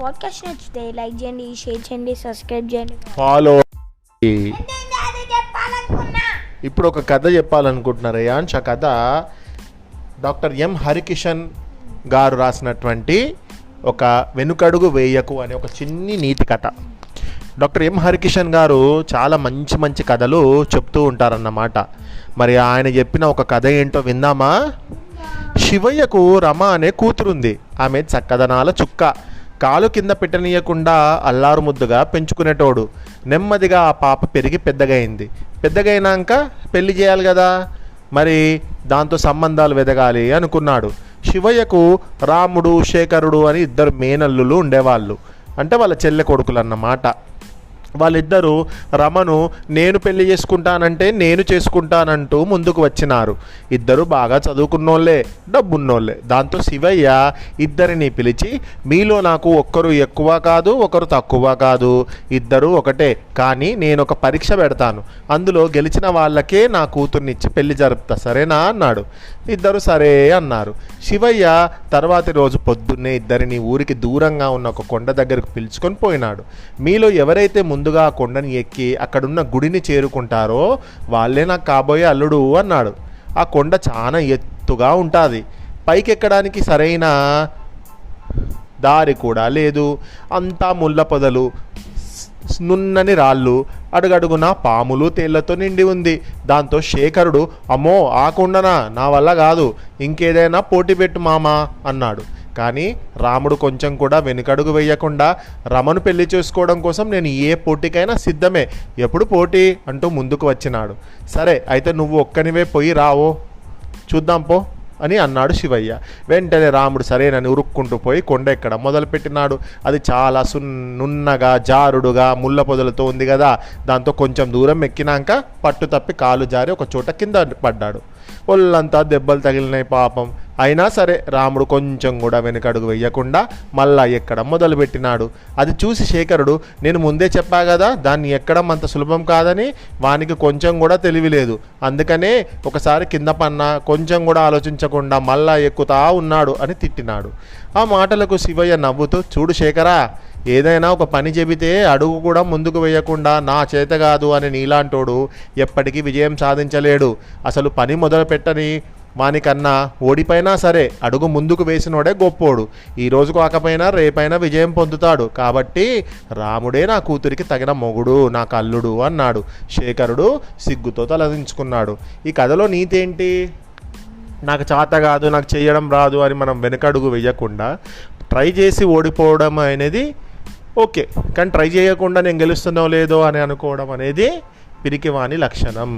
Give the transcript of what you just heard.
Podcast నచ్చితే like చేయండి, share చేయండి, సబ్స్క్రైబ్ చేయండి, ఫాలో. ఇప్పుడు ఒక కథ చెప్పాలనుకుంటున్నారు యాంష్. ఆ కథ డాక్టర్ ఎం హరికిషన్ గారు రాసినటువంటి ఒక వెనుకడుగు వేయకు అనే ఒక చిన్ని నీతి కథ. డాక్టర్ ఎం హరికిషన్ గారు చాలా మంచి మంచి కథలు చెప్తూ ఉంటారన్నమాట. మరి ఆయన చెప్పిన ఒక కథ ఏంటో విందామా? శివయ్యకు రమ అనే కూతురుంది. ఆమె చక్కదనాల చుక్క. కాలు కింద పెట్టనీయకుండా అల్లారు ముద్దుగా పెంచుకునేటోడు. నెమ్మదిగా ఆ పాప పెరిగి పెద్దగైనాక పెళ్లి చేయాలి కదా, మరి దాంతో సంబంధాలు వెదగాలి అనుకున్నాడు. శివయ్యకు రాముడు, శేఖరుడు అని ఇద్దరు మేనల్లులు ఉండేవాళ్ళు. అంటే వాళ్ళ చెల్లె కొడుకులు అన్నమాట. వాళ్ళిద్దరూ రమను నేను పెళ్లి చేసుకుంటానంటే నేను చేసుకుంటానంటూ ముందుకు వచ్చినారు. ఇద్దరు బాగా చదువుకున్నోళ్ళే, డబ్బున్నోళ్ళే. దాంతో శివయ్య ఇద్దరిని పిలిచి, మీలో నాకు ఒక్కరు ఎక్కువ కాదు, ఒకరు తక్కువ కాదు, ఇద్దరు ఒకటే, కానీ నేను ఒక పరీక్ష పెడతాను, అందులో గెలిచిన వాళ్ళకే నా కూతుర్నిచ్చి పెళ్లి జరుపుతా, సరేనా అన్నాడు. ఇద్దరు సరే అన్నారు. శివయ్య తర్వాతి రోజు పొద్దున్నే ఇద్దరిని ఊరికి దూరంగా ఉన్న ఒక కొండ దగ్గరకు పిలుచుకొని పోయినాడు. మీలో ఎవరైతే ముందుగా ఆ కొండని ఎక్కి అక్కడున్న గుడిని చేరుకుంటారో వాళ్ళే నాకు కాబోయే అల్లుడు అన్నాడు. ఆ కొండ చాలా ఎత్తుగా ఉంటుంది. పైకెక్కడానికి సరైన దారి కూడా లేదు. అంతా ముళ్ళ పొదలు, నున్నని రాళ్ళు, అడుగడుగున పాములు, తేళ్లతో నిండి ఉంది. దాంతో శేఖరుడు, అమ్మో ఆ కొండనా, నా వల్ల కాదు, ఇంకేదైనా పోటీ పెట్టు మామా అన్నాడు. కానీ రాముడు కొంచెం కూడా వెనుకడుగు వేయకుండా, రమను పెళ్లి చేసుకోవడం కోసం నేను ఏ పోటీకైనా సిద్ధమే, ఎప్పుడు పోటీ అంటూ ముందుకు వచ్చినాడు. సరే అయితే నువ్వు ఒక్కనివే పోయి రావో చూద్దాం పో అని అన్నాడు శివయ్య. వెంటనే రాముడు సరేనని ఉరుక్కుంటూ పోయి కొండ ఎక్కడం మొదలుపెట్టినాడు. అది చాలా నున్నగా జారుడుగా ముళ్ళ పొదలతో ఉంది కదా. దాంతో కొంచెం దూరం ఎక్కినాక పట్టు తప్పి కాలు జారి ఒక చోట కింద పడ్డాడు. ఒళ్ళంతా దెబ్బలు తగిలినాయి పాపం. అయినా సరే రాముడు కొంచెం కూడా వెనుకడుగు వెయ్యకుండా మళ్ళా ఎక్కడం మొదలుపెట్టినాడు. అది చూసి శేఖరుడు, నేను ముందే చెప్పా కదా దాన్ని ఎక్కడం అంత సులభం కాదని, వానికి కొంచెం కూడా తెలివిలేదు, అందుకనే ఒకసారి కింద పన్నా కొంచెం కూడా ఆలోచించకుండా మళ్ళా ఎక్కుతా ఉన్నాడు అని తిట్టినాడు. ఆ మాటలకు శివయ్య నవ్వుతూ, చూడు శేఖరా, ఏదైనా ఒక పని చెబితే అడుగు కూడా ముందుకు వేయకుండా నా చేత కాదు అని నీలాంటోడు ఎప్పటికీ విజయం సాధించలేడు. అసలు పని మొదలు పెట్టని వానికన్నా ఓడిపోయినా సరే అడుగు ముందుకు వేసినోడే గొప్పోడు. ఈరోజు కాకపోయినా రేపైనా విజయం పొందుతాడు. కాబట్టి రాముడే నా కూతురికి తగిన మొగుడు, నా కల్లుడు అన్నాడు. శేఖరుడు సిగ్గుతో తలదించుకున్నాడు. ఈ కథలో నీతేంటి? నాకు చేత కాదు, నాకు చేయడం రాదు అని మనం వెనకడుగు వేయకుండా ట్రై చేసి ఓడిపోవడం అనేది ఓకే, కానీ ట్రై చేయకుండా నేను గెలుస్తున్నో లేదో అని అనుకోవడం అనేది పిరికివాని లక్షణం.